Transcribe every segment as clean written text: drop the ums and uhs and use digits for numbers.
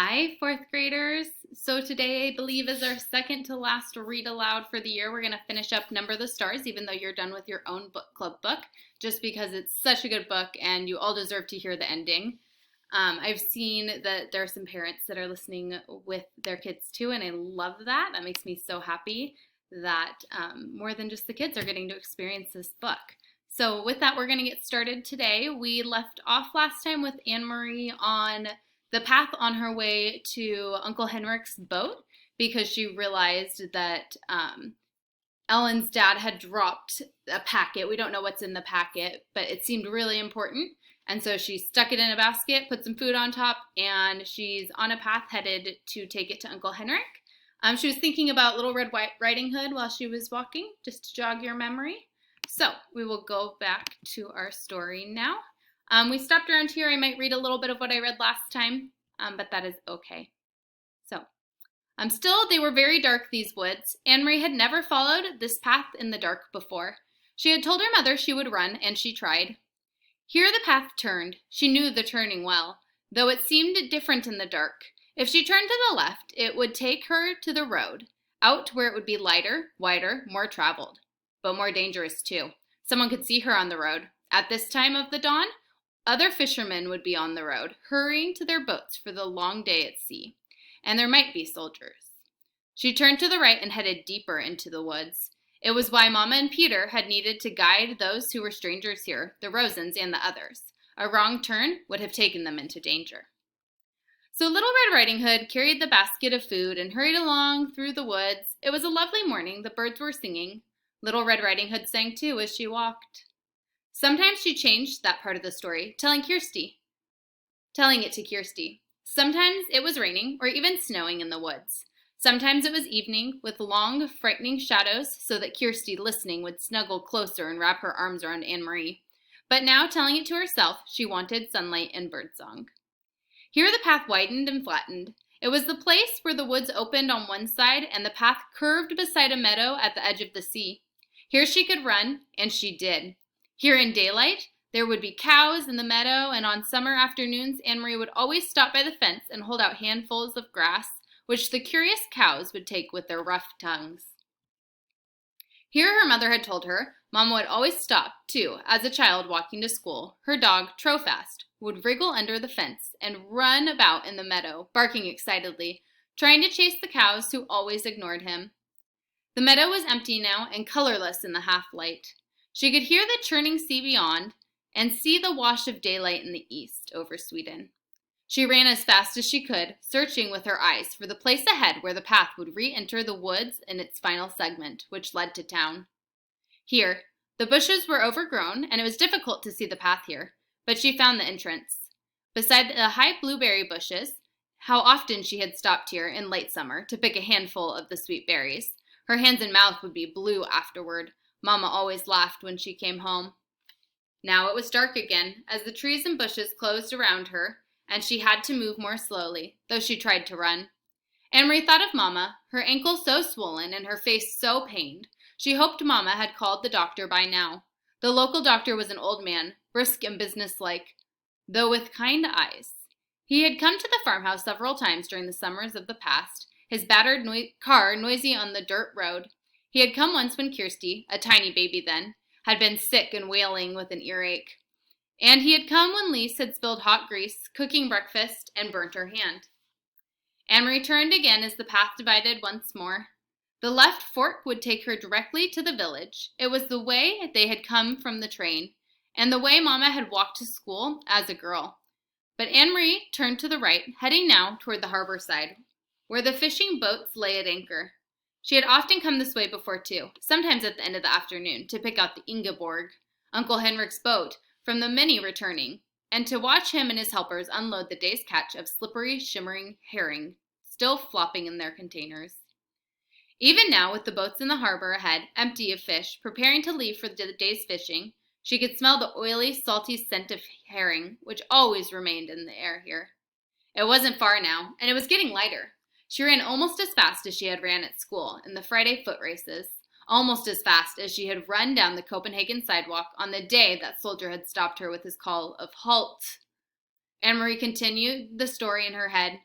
Hi, fourth graders. So today I believe is our second to last read aloud for the year. We're going to finish up Number the Stars, even though you're done with your own book club book, just because it's such a good book and you all deserve to hear the ending. I've seen that there are some parents that are listening with their kids too, and I love that. That makes me so happy that more than just the kids are getting to experience this book. So with that, we're going to get started today. We left off last time with Anne Marie on the path on her way to Uncle Henrik's boat because she realized that Ellen's dad had dropped a packet. We don't know what's in the packet, but it seemed really important. And so she stuck it in a basket, put some food on top, and she's on a path headed to take it to Uncle Henrik. She was thinking about Little Red Riding Hood while she was walking, just to jog your memory. So we will go back to our story now. We stopped around here. I might read a little bit of what I read last time, but that is okay. So, still, they were very dark, these woods. Anne Marie had never followed this path in the dark before. She had told her mother she would run, and she tried. Here the path turned. She knew the turning well, though it seemed different in the dark. If she turned to the left, it would take her to the road, out where it would be lighter, wider, more traveled, but more dangerous too. Someone could see her on the road. At this time of the dawn, other fishermen would be on the road, hurrying to their boats for the long day at sea, and there might be soldiers. She turned to the right and headed deeper into the woods. It was why Mama and Peter had needed to guide those who were strangers here, the Rosens and the others. A wrong turn would have taken them into danger. So Little Red Riding Hood carried the basket of food and hurried along through the woods. It was a lovely morning. The birds were singing. Little Red Riding Hood sang too as she walked. Sometimes she changed that part of the story, telling it to Kirsty. Sometimes it was raining or even snowing in the woods. Sometimes it was evening with long, frightening shadows so that Kirsty, listening, would snuggle closer and wrap her arms around Anne Marie. But now, telling it to herself, she wanted sunlight and birdsong. Here the path widened and flattened. It was the place where the woods opened on one side and the path curved beside a meadow at the edge of the sea. Here she could run, and she did. Here in daylight, there would be cows in the meadow, and on summer afternoons, Anne Marie would always stop by the fence and hold out handfuls of grass, which the curious cows would take with their rough tongues. Here her mother had told her, Mama would always stop, too, as a child walking to school. Her dog, Trofast, would wriggle under the fence and run about in the meadow, barking excitedly, trying to chase the cows who always ignored him. The meadow was empty now and colorless in the half-light. She could hear the churning sea beyond and see the wash of daylight in the east over Sweden. She ran as fast as she could, searching with her eyes for the place ahead where the path would re-enter the woods in its final segment, which led to town. Here, the bushes were overgrown, and it was difficult to see the path here, but she found the entrance. Beside the high blueberry bushes, how often she had stopped here in late summer to pick a handful of the sweet berries. Her hands and mouth would be blue afterward. Mama always laughed when she came home. Now it was dark again, as the trees and bushes closed around her, and she had to move more slowly, though she tried to run. Anne Marie thought of Mama, her ankle so swollen and her face so pained. She hoped Mama had called the doctor by now. The local doctor was an old man, brisk and businesslike, though with kind eyes. He had come to the farmhouse several times during the summers of the past, his battered car noisy on the dirt road. He had come once when Kirsty, a tiny baby then, had been sick and wailing with an earache. And he had come when Lise had spilled hot grease, cooking breakfast, and burnt her hand. Anne Marie turned again as the path divided once more. The left fork would take her directly to the village. It was the way they had come from the train, and the way Mama had walked to school as a girl. But Anne Marie turned to the right, heading now toward the harbor side, where the fishing boats lay at anchor. She had often come this way before, too, sometimes at the end of the afternoon, to pick out the Ingeborg, Uncle Henrik's boat, from the many returning, and to watch him and his helpers unload the day's catch of slippery, shimmering herring, still flopping in their containers. Even now, with the boats in the harbor ahead, empty of fish, preparing to leave for the day's fishing, she could smell the oily, salty scent of herring, which always remained in the air here. It wasn't far now, and it was getting lighter. She ran almost as fast as she had ran at school in the Friday foot races, almost as fast as she had run down the Copenhagen sidewalk on the day that soldier had stopped her with his call of "Halt!" Anne Marie continued the story in her head.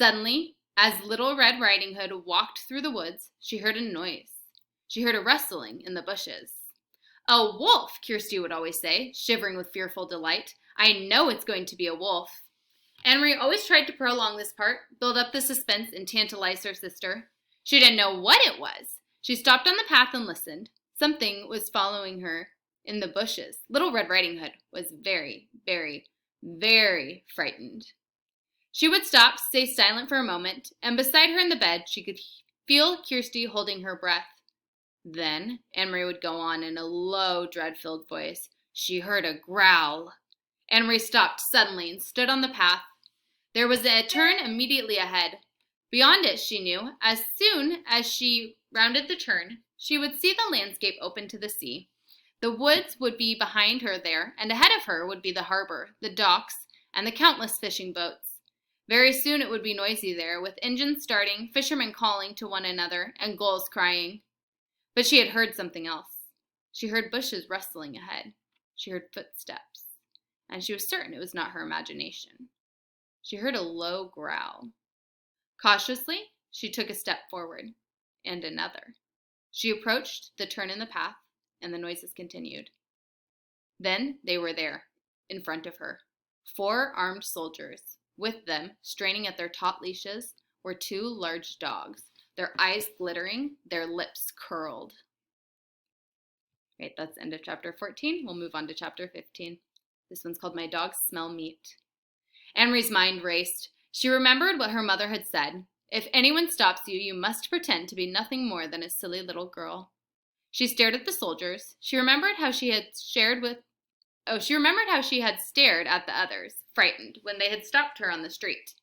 Suddenly, as Little Red Riding Hood walked through the woods, she heard a noise. She heard a rustling in the bushes. "A wolf," Kirsty would always say, shivering with fearful delight. "I know it's going to be a wolf." Anne-Marie always tried to prolong this part, build up the suspense, and tantalize her sister. She didn't know what it was. She stopped on the path and listened. Something was following her in the bushes. Little Red Riding Hood was very, very, very frightened. She would stop, stay silent for a moment, and beside her in the bed, she could feel Kirsty holding her breath. Then Anne-Marie would go on in a low, dread-filled voice. She heard a growl. Anne-Marie stopped suddenly and stood on the path. There was a turn immediately ahead. Beyond it, she knew, as soon as she rounded the turn, she would see the landscape open to the sea. The woods would be behind her there, and ahead of her would be the harbor, the docks, and the countless fishing boats. Very soon it would be noisy there, with engines starting, fishermen calling to one another, and gulls crying. But she had heard something else. She heard bushes rustling ahead. She heard footsteps, and she was certain it was not her imagination. She heard a low growl. Cautiously, she took a step forward, and another. She approached the turn in the path, and the noises continued. Then they were there, in front of her. 4 armed soldiers. With them, straining at their taut leashes, were 2 large dogs, their eyes glittering, their lips curled. Right, that's the end of chapter 14. We'll move on to chapter 15. This one's called My Dogs Smell Meat. Anne-Marie's mind raced. She remembered what her mother had said. If anyone stops you, you must pretend to be nothing more than a silly little girl. She stared at the soldiers. She remembered how she had stared at the others, frightened, when they had stopped her on the street.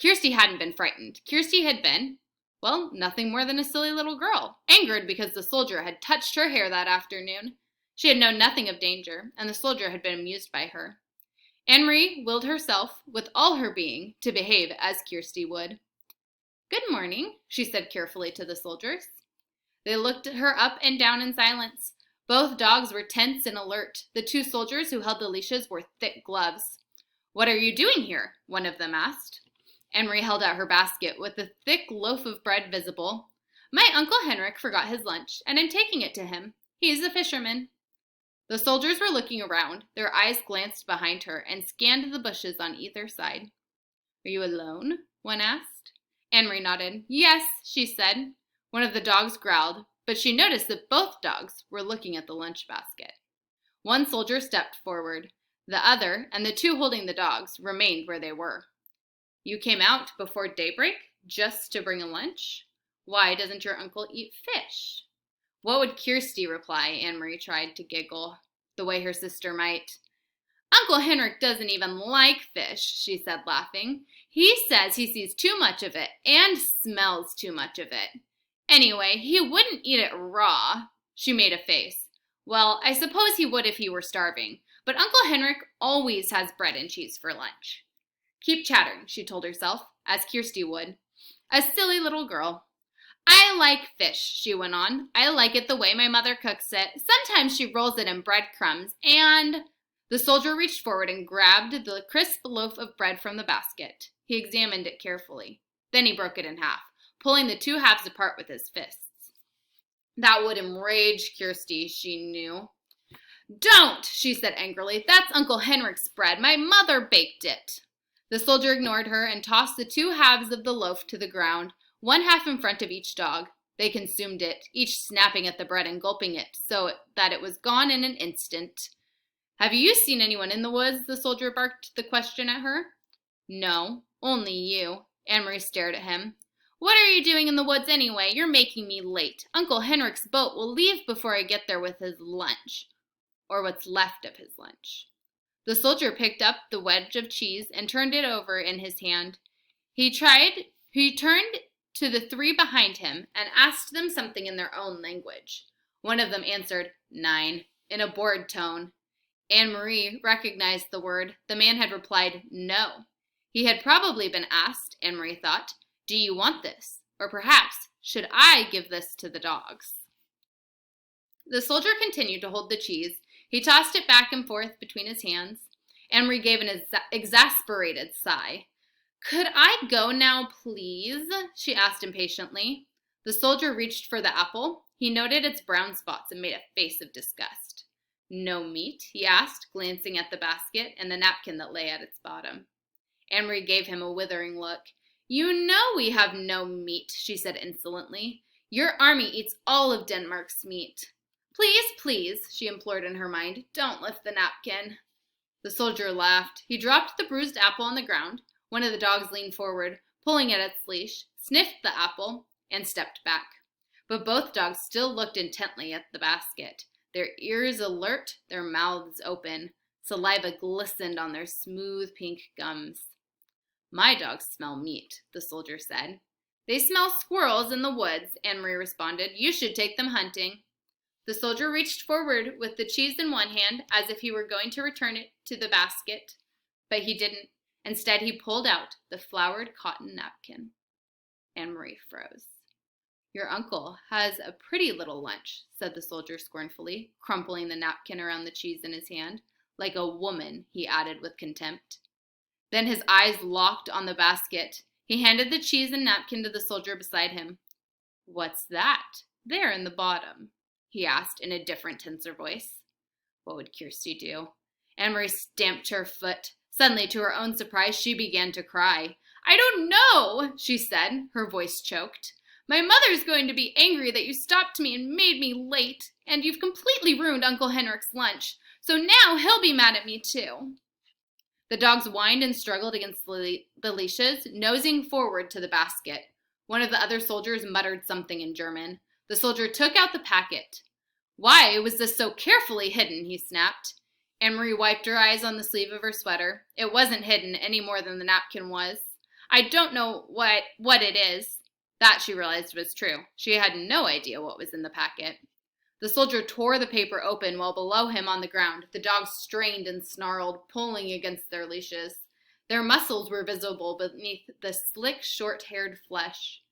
Kirsty hadn't been frightened. Kirsty had been, well, nothing more than a silly little girl, angered because the soldier had touched her hair that afternoon. She had known nothing of danger, and the soldier had been amused by her. Anne-Marie willed herself, with all her being, to behave as Kirsty would. "Good morning," she said carefully to the soldiers. They looked at her up and down in silence. Both dogs were tense and alert. The 2 soldiers who held the leashes wore thick gloves. "What are you doing here?" one of them asked. Anne-Marie held out her basket with a thick loaf of bread visible. "My Uncle Henrik forgot his lunch, and I'm taking it to him. He's a fisherman." The soldiers were looking around. Their eyes glanced behind her and scanned the bushes on either side. "Are you alone?" one asked. Anne-Marie nodded. "Yes," she said. One of the dogs growled, but she noticed that both dogs were looking at the lunch basket. One soldier stepped forward. The other, and the 2 holding the dogs, remained where they were. "You came out before daybreak just to bring a lunch? Why doesn't your uncle eat fish?" What would Kirsty reply? Anne-Marie tried to giggle, the way her sister might. "Uncle Henrik doesn't even like fish," she said, laughing. "He says he sees too much of it and smells too much of it. Anyway, he wouldn't eat it raw." She made a face. "Well, I suppose he would if he were starving, but Uncle Henrik always has bread and cheese for lunch." "Keep chattering," she told herself, as Kirsty would. A silly little girl. "I like fish," she went on. "I like it the way my mother cooks it. Sometimes she rolls it in breadcrumbs, and—" The soldier reached forward and grabbed the crisp loaf of bread from the basket. He examined it carefully. Then he broke it in half, pulling the 2 halves apart with his fists. That would enrage Kirsty, she knew. "Don't," she said angrily. "That's Uncle Henrik's bread. My mother baked it." The soldier ignored her and tossed the 2 halves of the loaf to the ground, 1 half in front of each dog. They consumed it, each snapping at the bread and gulping it, so that it was gone in an instant. "Have you seen anyone in the woods?" the soldier barked the question at her. "No, only you." Anne-Marie stared at him. "What are you doing in the woods anyway? You're making me late. Uncle Henrik's boat will leave before I get there with his lunch. Or what's left of his lunch." The soldier picked up the wedge of cheese and turned it over in his hand. He turned to the 3 behind him and asked them something in their own language. One of them answered, "Nine," in a bored tone. Anne-Marie recognized the word. The man had replied, "No." He had probably been asked, Anne-Marie thought, "Do you want this? Or perhaps, should I give this to the dogs?" The soldier continued to hold the cheese. He tossed it back and forth between his hands. Anne-Marie gave an exasperated sigh. Could I go now, please? She asked impatiently. The soldier reached for the apple. He noted its brown spots and made a face of disgust. No meat? He asked, glancing at the basket and the napkin that lay at its bottom. Anne-Marie gave him a withering look. You know we have no meat, she said insolently. Your army eats all of Denmark's meat. Please, please, she implored in her mind, don't lift the napkin. The soldier laughed. He dropped the bruised apple on the ground. One of the dogs leaned forward, pulling at its leash, sniffed the apple, and stepped back. But both dogs still looked intently at the basket, their ears alert, their mouths open. Saliva glistened on their smooth pink gums. My dogs smell meat, the soldier said. They smell squirrels in the woods, Anne-Marie responded. You should take them hunting. The soldier reached forward with the cheese in one hand as if he were going to return it to the basket, but he didn't. Instead, he pulled out the flowered cotton napkin. Anne-Marie froze. Your uncle has a pretty little lunch, said the soldier scornfully, crumpling the napkin around the cheese in his hand. Like a woman, he added with contempt. Then his eyes locked on the basket. He handed the cheese and napkin to the soldier beside him. What's that? There in the bottom, he asked in a different, tenser voice. What would Kirsty do? Anne-Marie stamped her foot. Suddenly, to her own surprise, she began to cry. I don't know, she said, her voice choked. My mother's going to be angry that you stopped me and made me late, and you've completely ruined Uncle Henrik's lunch, so now he'll be mad at me too. The dogs whined and struggled against the leashes, nosing forward to the basket. One of the other soldiers muttered something in German. The soldier took out the packet. Why was this so carefully hidden, he snapped. Anne-Marie wiped her eyes on the sleeve of her sweater. It wasn't hidden any more than the napkin was. I don't know what it is. That, she realized, was true. She had no idea what was in the packet. The soldier tore the paper open while below him on the ground, the dogs strained and snarled, pulling against their leashes. Their muscles were visible beneath the slick, short-haired flesh.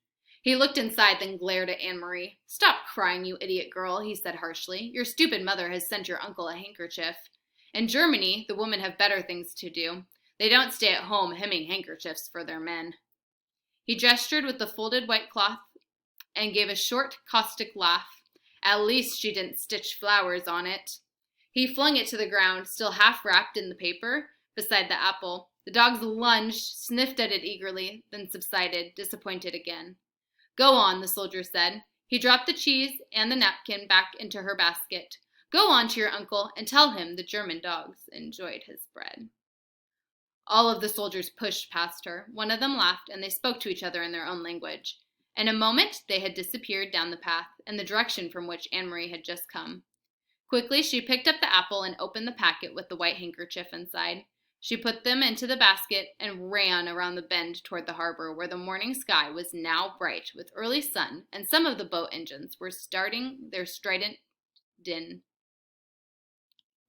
He looked inside, then glared at Anne-Marie. Stop crying, you idiot girl, he said harshly. Your stupid mother has sent your uncle a handkerchief. In Germany, the women have better things to do. They don't stay at home hemming handkerchiefs for their men. He gestured with the folded white cloth and gave a short, caustic laugh. At least she didn't stitch flowers on it. He flung it to the ground, still half wrapped in the paper, beside the apple. The dogs lunged, sniffed at it eagerly, then subsided, disappointed again. Go on, the soldier said. He dropped the cheese and the napkin back into her basket. Go on to your uncle and tell him the German dogs enjoyed his bread. All of the soldiers pushed past her. One of them laughed, and they spoke to each other in their own language. In a moment, they had disappeared down the path, in the direction from which Anne-Marie had just come. Quickly, she picked up the apple and opened the packet with the white handkerchief inside. She put them into the basket and ran around the bend toward the harbor, where the morning sky was now bright with early sun, and some of the boat engines were starting their strident din.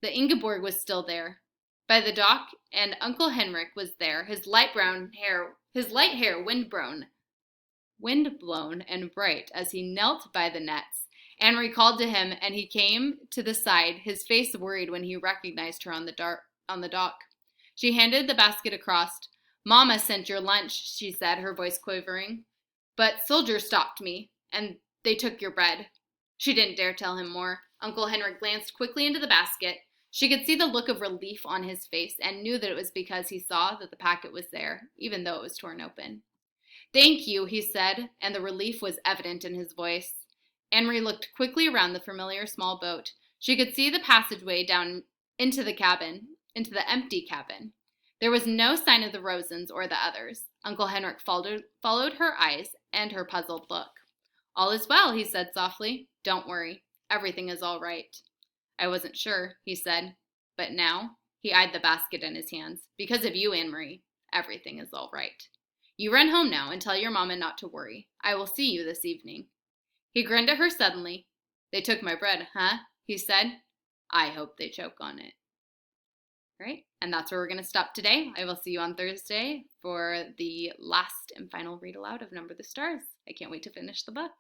The Ingeborg was still there, by the dock, and Uncle Henrik was there, his light hair wind-blown and bright as he knelt by the nets. Anne-Marie called to him, and he came to the side, his face worried when he recognized her on the dock. She handed the basket across. Mama sent your lunch, she said, her voice quavering. But soldiers stopped me, and they took your bread. She didn't dare tell him more. Uncle Henrik glanced quickly into the basket. She could see the look of relief on his face and knew that it was because he saw that the packet was there, even though it was torn open. Thank you, he said, and the relief was evident in his voice. Anne-Marie looked quickly around the familiar small boat. She could see the passageway down into the empty cabin. There was no sign of the Rosens or the others. Uncle Henrik followed her eyes and her puzzled look. All is well, he said softly. Don't worry. Everything is all right. I wasn't sure, he said. But now, he eyed the basket in his hands. Because of you, Anne-Marie, everything is all right. You run home now and tell your mama not to worry. I will see you this evening. He grinned at her suddenly. They took my bread, huh? He said. I hope they choke on it. All right, and that's where we're going to stop today. I will see you on Thursday for the last and final read aloud of Number the Stars. I can't wait to finish the book.